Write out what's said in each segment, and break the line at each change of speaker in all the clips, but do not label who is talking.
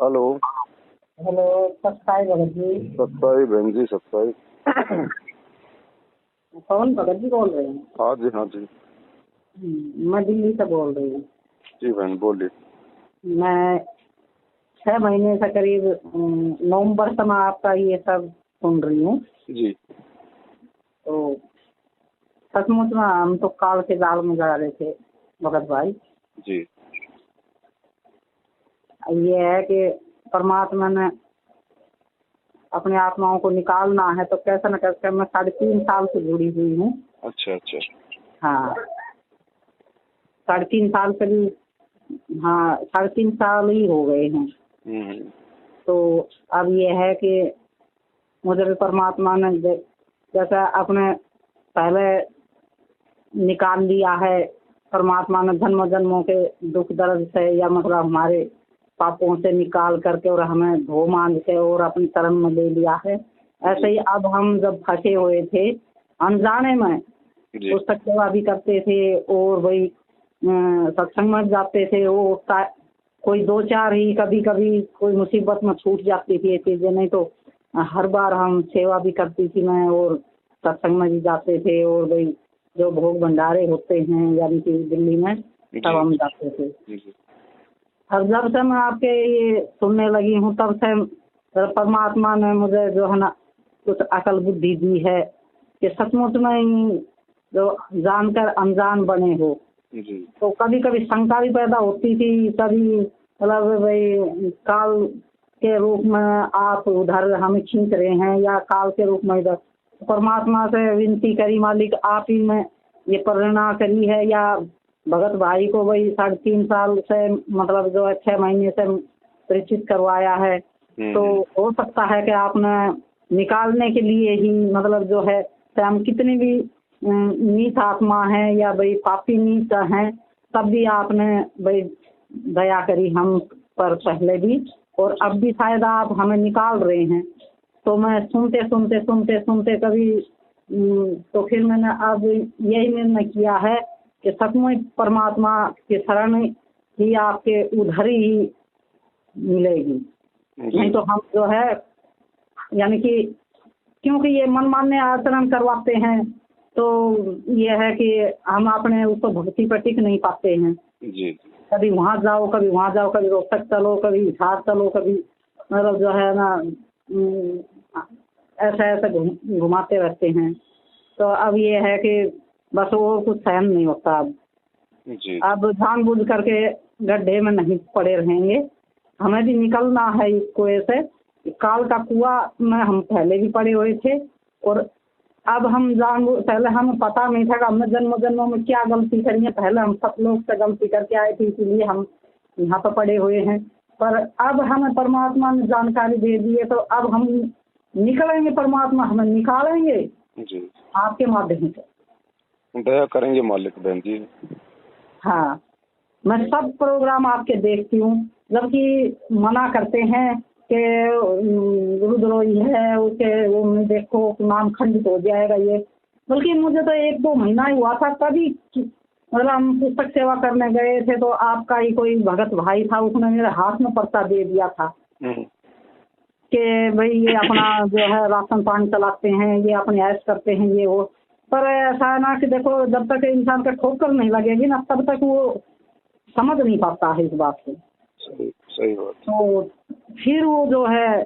Hello.
Hello, सत्ताई Bhagat ji.
सत्ताई बहन जी, सत्ताई।
कौन भगत जी बोल रहे हैं?
हाँ जी, हाँ जी।
मैं दिल्ली से बोल रही हूँ।
जी बहन बोलिए।
मैं 6 महीने से करीब नवंबर से मैं आपका ये सब सुन रही हूँ।
जी
तो सचमुच में हम तो काल के जाल में जा रहे थे भगत भाई।
जी।
ये है कि परमात्मा ने अपने आत्माओं को निकालना है तो कैसे न कैसे मैं 3.5 साल से जुड़ी हुई हूँ।
अच्छा अच्छा।
हाँ, 3.5 साल करीब। हाँ, 3.5 साल ही हो गए हैं।
हम्म।
तो अब ये है कि मुझे भी परमात्मा ने जैसा अपने पहले निकाल लिया है, परमात्मा ने जन्म जन्मों के दुख दर्द से या मतलब हमारे पापों से निकाल करके और हमें धो मांझ के और अपनी शरण में ले लिया है। ऐसे ही अब हम जब फंसे हुए थे अनजाने में, पुस्तक सेवा भी करते थे और वही सत्संग में जाते थे। वो कोई 2-4 ही कभी कभी कोई मुसीबत में छूट जाती थी ये चीजें, नहीं तो हर बार हम सेवा भी करती थी मैं और सत्संग में भी जाते थे और भाई जो भोग भंडारे होते हैं यानी कि दिल्ली में तब हम जाते थे। अब जब से मैं आपके ये सुनने लगी हूँ तब से परमात्मा ने मुझे जो है ना कुछ अकल बुद्धि दी है कि सचमुच में ही जो जानकर अनजान बने हो। तो कभी कभी शंका भी पैदा होती थी, कभी मतलब भाई काल के रूप में आप उधर हमें खींच रहे हैं या काल के रूप में इधर। परमात्मा से विनती करी, मालिक आप ही में ये प्रेरणा करी है या भगत भाई को वही 3.5 साल से मतलब जो है 6 महीने से परिचित करवाया है। तो हो सकता है कि आपने निकालने के लिए ही मतलब जो है हम कितनी भी नीच आत्मा है या भाई पापी नीच हैं तब भी आपने भाई दया करी हम पर पहले भी और अब भी शायद आप हमें निकाल रहे हैं। तो मैं सुनते सुनते सुनते सुनते कभी तो फिर मैंने अब यही निर्णय किया है कि सचमुच परमात्मा की शरण ही आपके उधर ही मिलेगी। नहीं तो हम जो है यानी कि क्योंकि ये मनमान्य आचरण करवाते हैं तो ये है कि हम अपने ऊपर भक्ति पर टिक नहीं पाते हैं जी। कभी वहाँ जाओ, कभी वहाँ जाओ, कभी रोहतक चलो, कभी हिसार चलो, कभी मतलब जो है ना ऐसे ऐसे घुमाते रहते हैं। तो अब ये है कि बस वो कुछ सहन नहीं होता अब जी। अब जानबूझ करके गड्ढे में नहीं पड़े रहेंगे, हमें भी निकलना है इस कुएं से। काल का कुआं में हम पहले भी पड़े हुए थे और अब हम पहले हमें पता नहीं था कि हमने जन्म जन्मों में क्या गलती करी है। पहले हम सब लोग से गलती करके आए थे, इसीलिए हम यहाँ पर पड़े हुए हैं। पर अब हमें परमात्मा ने जानकारी दे दी है तो अब हम निकलेंगे, परमात्मा हमें निकालेंगे जी आपके माध्यम से।
दया करेंगे मालिक बहन जी।
हाँ, मैं सब प्रोग्राम आपके देखती हूँ, जबकि मना करते हैं कि रुद्रोही है उसे वो देखो नाम खंडित हो जाएगा ये। बल्कि मुझे तो 1-2 महीना ही हुआ था तभी मतलब हम पुस्तक सेवा करने गए थे तो आपका ही कोई भगत भाई था, उसने मेरे हाथ में पर्चा दे दिया था कि भाई ये अपना जो है राशन पानी चलाते हैं, ये अपने ऐश करते हैं ये वो। पर ऐसा है ना कि देखो जब तक इंसान का ठोकर नहीं लगेगी ना तब तक वो समझ नहीं पाता है इस बात को।
सही बात।
तो फिर वो जो है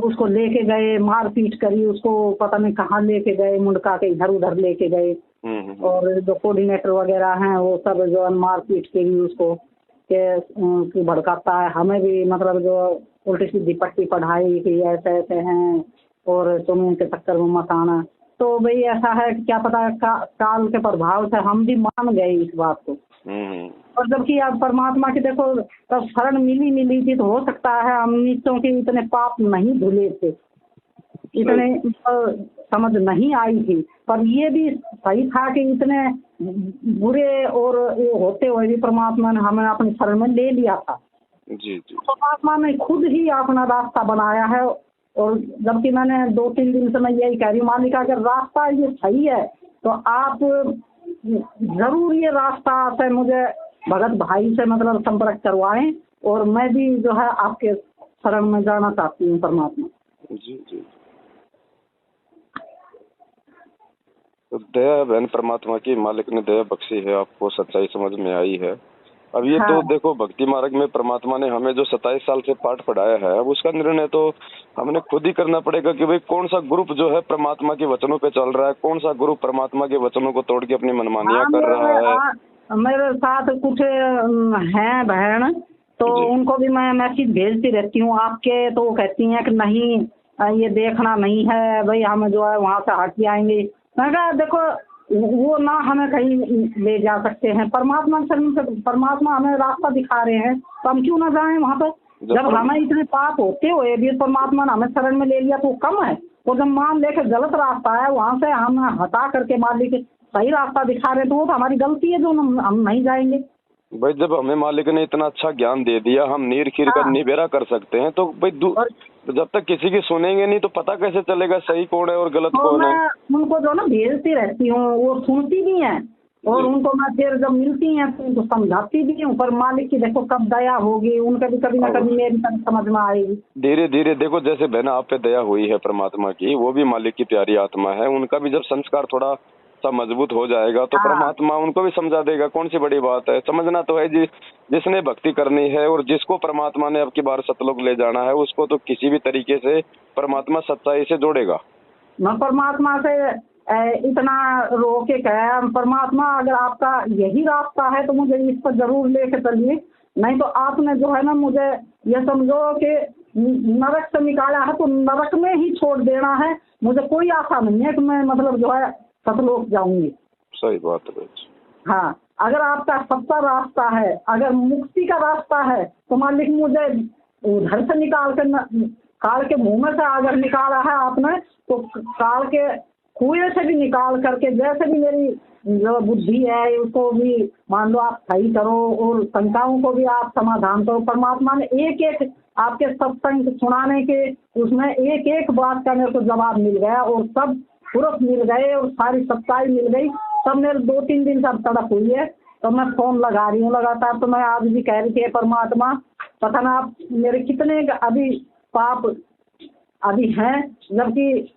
उसको लेके गए, मार पीट करी उसको, पता नहीं कहाँ लेके गए, मुंडका के इधर उधर लेके गए और जो कोऑर्डिनेटर वगैरह हैं वो सब जो है मार पीट के भी उसको कि भड़काता है। हमें भी मतलब जो उल्टी सीधी पट्टी पढ़ाई कि ऐसे ऐसे हैं और तुम उनके चक्कर में मत आना। तो भाई ऐसा है कि क्या पता काल के प्रभाव से हम भी मान गए इस बात को। और जबकि अब परमात्मा की देखो तब शरण मिली थी तो हो सकता है हम नीचों के इतने पाप नहीं धुले थे, इतने समझ नहीं आई थी। पर ये भी सही था कि इतने बुरे और होते हुए भी परमात्मा ने हमें अपनी शरण में ले लिया था जी। परमात्मा ने खुद ही अपना रास्ता बनाया है। और जबकि मैंने 2-3 दिन से मैं यही कह रही हूँ मालिक अगर रास्ता ये सही है तो आप जरूर ये रास्ता से मुझे भगत भाई से मतलब संपर्क करवाएं और मैं भी जो है आपके शरण में जाना चाहती हूँ परमात्मा।
जी जी। तो दया बहन परमात्मा की, मालिक ने दया बख्शी है, आपको सच्चाई समझ में आई है। अब ये तो
हाँ
देखो, भक्ति मार्ग में परमात्मा ने हमें जो 27 साल से पाठ पढ़ाया है, अब उसका निर्णय तो हमने खुद ही करना पड़ेगा कि भाई कौन सा ग्रुप जो है परमात्मा के वचनों पे चल रहा है, कौन सा ग्रुप परमात्मा के वचनों को तोड़ के अपनी मनमानियां
हाँ,
कर रहा है।
मेरे साथ कुछ हैं बहन, तो
जी
उनको भी मैं मैसेज भेजती रहती हूँ आपके, तो वो कहती हैं कि नहीं ये देखना नहीं है भाई, हम जो है वहाँ से हट जाएंगे। मैं कहा देखो, वो ना हमें कहीं ले जा सकते हैं, परमात्मा के शरण से परमात्मा हमें रास्ता दिखा रहे हैं, तो हम क्यों ना जाएं वहाँ पे। जब हमें इतने पाप होते हुए भी परमात्मा ने हमें शरण में ले लिया तो कम है। और जब मान लेके गलत रास्ता है वहाँ से हम हटा करके मालिक सही रास्ता दिखा रहे, तो वो तो हमारी गलती है जो हम नहीं जाएंगे।
भाई, जब हमें मालिक ने इतना अच्छा ज्ञान दे दिया, हम नीर खीर का
हाँ,
निबेरा कर सकते हैं, तो भाई
और
जब तक किसी की सुनेंगे नहीं तो पता कैसे चलेगा सही कौन है और गलत
तो
कौन है।
मैं उनको जो ना भेजती रहती हूँ, वो सुनती भी हैं, और
जी।
उनको मैं फिर जब मिलती हैं तो उनको समझाती भी हूँ, पर मालिक की देखो कब दया होगी, उनका भी कभी ना
अब
कभी मेरी तरफ समझ में आएगी।
धीरे धीरे देखो, जैसे बहना आप पे दया हुई है परमात्मा की, वो भी मालिक की प्यारी आत्मा है, उनका भी जब संस्कार थोड़ा सा मजबूत हो जाएगा तो
हाँ
परमात्मा उनको भी समझा देगा। कौन सी बड़ी बात है, समझना तो है। जिसने भक्ति करनी है और जिसको परमात्मा ने अब की बार सतलोक ले जाना है, उसको तो किसी भी तरीके से परमात्मा सच्चाई से जोड़ेगा।
मैं परमात्मा से इतना रो के कहा, परमात्मा अगर आपका यही रास्ता है तो मुझे इस पर जरूर लेके चलिए, नहीं तो आपने जो है ना मुझे ये समझो कि नरक से निकाला है तो नरक में ही छोड़ देना है। मुझे कोई आशा नहीं है कि मैं मतलब जो है सतलोक जाऊंगी।
सही बात है।
हाँ, अगर आपका सच्चा रास्ता है, अगर मुक्ति का रास्ता है, तो मालिक मुझे उधर से निकाल के काल के मुंह में से अगर निकाला है आपने, तो काल के कुएं से भी निकाल करके, जैसे भी मेरी जो बुद्धि है उसको भी मान लो आप सही करो, और शंकाओं को भी आप समाधान करो। परमात्मा ने एक एक आपके सत्संग सुनाने के उसमें एक एक बात का मेरे को जवाब मिल गया, और सब प्रूफ मिल गए, और सारी सच्चाई मिल गई। सब मेरे 2-3 दिन से अब तड़प हुई है, तो मैं फोन लगा रही हूँ लगातार। तो मैं आज भी कह रही थी परमात्मा, पता ना आप मेरे कितने अभी पाप अभी हैं, जबकि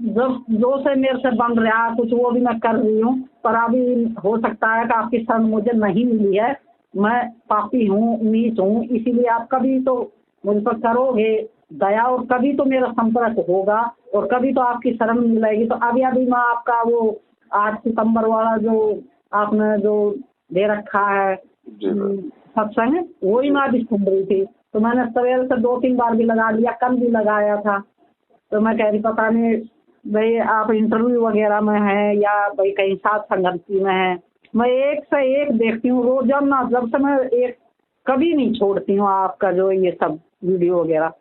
जब जो से मेरे से बन रहा कुछ वो भी मैं कर रही हूँ, पर अभी हो सकता है कि आपकी शरण मुझे नहीं मिली है। मैं पापी हूँ, नीच हूँ, इसीलिए आप कभी तो मुझ पर करोगे दया, और कभी तो मेरा संपर्क होगा, और कभी तो आपकी शरण मिलेगी। तो अभी अभी मैं आपका वो 8 सितंबर वाला जो आपने जो दे रखा है सत्संग, वही मैं अभी सुन रही थी। तो मैंने सवेरे से 2-3 बार भी लगा लिया, कल भी लगाया था। तो मैं कह रही पता नहीं भाई आप इंटरव्यू वगैरह में हैं या भाई कहीं साथ संगति में है। मैं एक से एक देखती हूँ रोजाना, जब से मैं एक कभी नहीं छोड़ती हूँ आपका जो ये सब वीडियो वगैरह।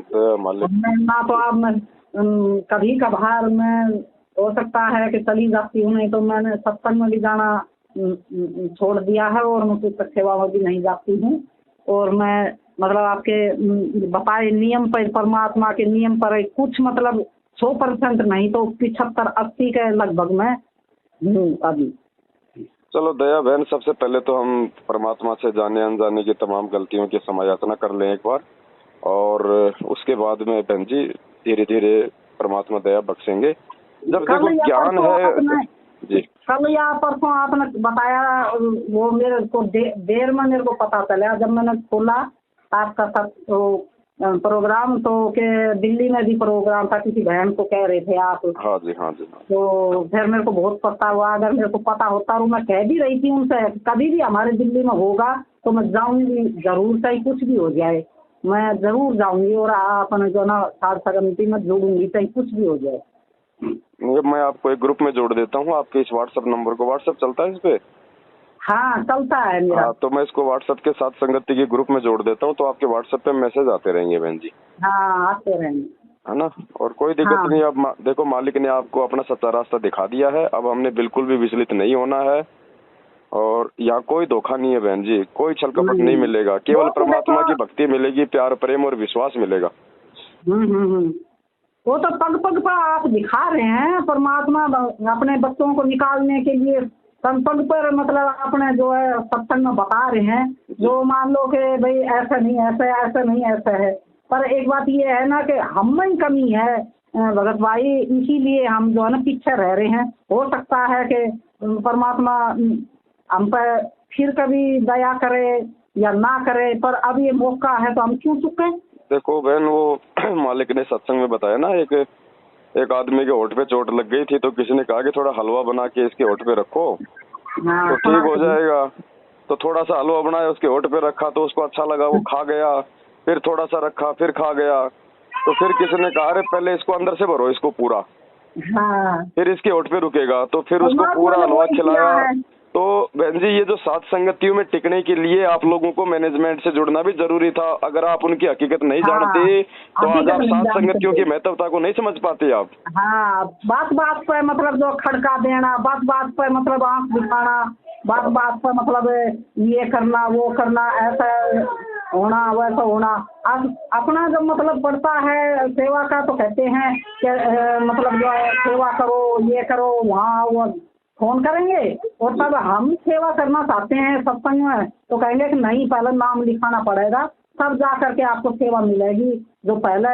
ना तो आप मैं कभी कभार मैं हो सकता है कि चली जाती हूँ, नहीं तो मैंने सत्संग में भी जाना छोड़ दिया है, और मैं पुस्तक सेवा में भी नहीं जाती हूँ। और मैं मतलब आपके बताए नियम पर, परमात्मा के नियम पर कुछ मतलब 100% नहीं तो 75-80 के लगभग में हूँ अभी।
चलो दया बहन, सबसे पहले तो हम परमात्मा से जाने अनजाने की तमाम गलतियों की समायाचना कर लें एक बार, और उसके बाद में बहन जी धीरे धीरे परमात्मा दया बख्शेंगे। जब देखो ज्ञान है जी,
कल या परसों आपने बताया, वो मेरे को देर में मेरे को पता चला जब मैंने खोला आपका प्रोग्राम, तो के दिल्ली में भी प्रोग्राम था, किसी बहन को कह रहे थे आप।
हाँ जी हाँ जी।
तो फिर मेरे को बहुत पता हुआ, अगर मेरे को पता होता और मैं कह भी रही थी उनसे कभी भी हमारे दिल्ली में होगा तो मैं जाऊंगी जरूर, चाहे कुछ भी हो जाए मैं जरूर जाऊंगी, और अपने जो ना साध संगति में जोड़ूंगी, चाहे कुछ भी हो जाए।
मैं आपको एक ग्रुप में जोड़ देता हूँ, आपके इस व्हाट्सएप नंबर को, व्हाट्सएप चलता है इस पे?
हाँ चलता है मेरा।
हाँ, तो मैं इसको व्हाट्सएप के साथ संगति के ग्रुप में जोड़ देता हूँ, तो आपके व्हाट्सएप पे मैसेज आते रहेंगे बहन जी।
हाँ आते रहेंगे,
है ना, और कोई दिक्कत
हाँ।
नहीं। अब देखो मालिक ने आपको अपना सच्चा रास्ता दिखा दिया है, अब हमने बिल्कुल भी विचलित नहीं होना है, और यहाँ कोई धोखा नहीं है बहन जी, कोई छल कपट नहीं मिलेगा, केवल परमात्मा की भक्ति मिलेगी, प्यार प्रेम और विश्वास मिलेगा।
वो तो पग पग पर आप दिखा रहे हैं, परमात्मा अपने बच्चों को निकालने के लिए संपद पर मतलब अपने जो है सत्संग में बता रहे हैं, जो मान लो कि भाई ऐसा नहीं ऐसा नहीं ऐसा है, पर एक बात ये है ना कि हम में ही कमी है भगत भाई, इसीलिए हम जो है ना पीछे रह रहे हैं। हो सकता है कि परमात्मा हम पर फिर कभी दया करे या ना करे, पर अब ये मौका है तो हम क्यों चुके।
देखो बहन, वो मालिक ने सत्संग में बताया ना, एक आदमी के होठ पे चोट लग गई थी, तो किसी ने कहा कि थोड़ा हलवा बना के इसके होठ पे रखो
हाँ,
तो ठीक हो जाएगा। तो थोड़ा सा हलवा बनाया, उसके होठ पे रखा तो उसको अच्छा लगा, वो खा गया। फिर थोड़ा सा रखा, फिर खा गया। तो फिर किसी ने कहा अरे पहले इसको अंदर से भरो, इसको पूरा,
हाँ,
फिर इसके होठ पे रुकेगा। तो फिर उसको पूरा हलवा खिलाया। तो बहन जी, ये जो सात संगतियों में टिकने के लिए आप लोगों को मैनेजमेंट से जुड़ना भी जरूरी था। अगर आप उनकी हकीकत नहीं जानते तो आज आप सात संगतियों की महत्वता को नहीं समझ पाते आप।
हाँ, बात बात पर मतलब जो खड़का देना, बात बात पर मतलब आंख दिखाना, बात बात पर मतलब ये करना वो करना, ऐसा होना वैसा होना। अब अपना जब मतलब पड़ता है सेवा का तो कहते हैं कि मतलब जो है सेवा करो, ये करो, वहाँ वो फोन करेंगे। और तब हम सेवा करना चाहते हैं सत्संग में तो कहेंगे कि नहीं, पहले नाम लिखाना पड़ेगा, तब जा करके आपको सेवा मिलेगी। जो पहले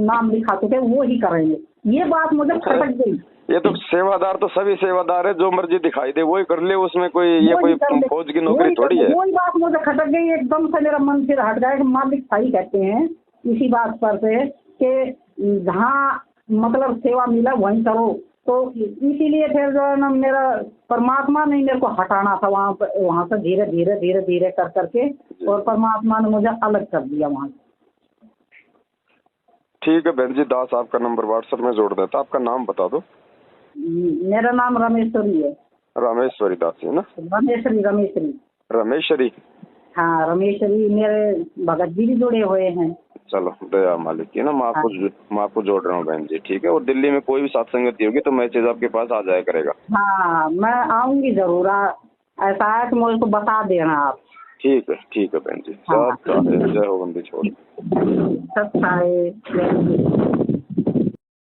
नाम लिखा चुके वो ही करेंगे। ये बात मुझे खटक गई।
ये तो सेवादार तो सभी सेवादार है, जो मर्जी दिखाई दे वही कर ले, उसमें कोई कोई फौज की नौकरी थोड़ी है।
वही बात मुझे खटक गई एकदम से, मेरा मन फिर हट गया कि मालिक सही कहते हैं इसी बात पर से कि जहाँ मतलब सेवा मिला वहीं करो। तो इसीलिए फिर जो है ना मेरा परमात्मा ने मेरे को हटाना था वहाँ से धीरे धीरे धीरे धीरे कर करके, और परमात्मा ने मुझे अलग कर दिया वहाँ से।
ठीक है बहन जी, दास आपका नंबर व्हाट्सएप में जोड़ देता। आपका नाम बता दो।
मेरा नाम रमेश्वरी है।
रामेश्वरी दास है ना?
रमेश्वरी।
रमेश्वरी,
हाँ रमेश्वरी। मेरे भगत जी भी जुड़े हुए हैं।
चलो दया मालिक की ना, मैं आपको जोड़ रहा हूँ बहन जी, ठीक है। और दिल्ली में कोई भी सत्संगति होगी तो मैसेज आपके पास आ जाया करेगा।
हाँ, मैं आऊंगी जरूर। ऐसा है कि मुझे को बता देना आप।
ठीक है बहन जी।
हाँ।
जय हो बंदी छोड़।
सब सारे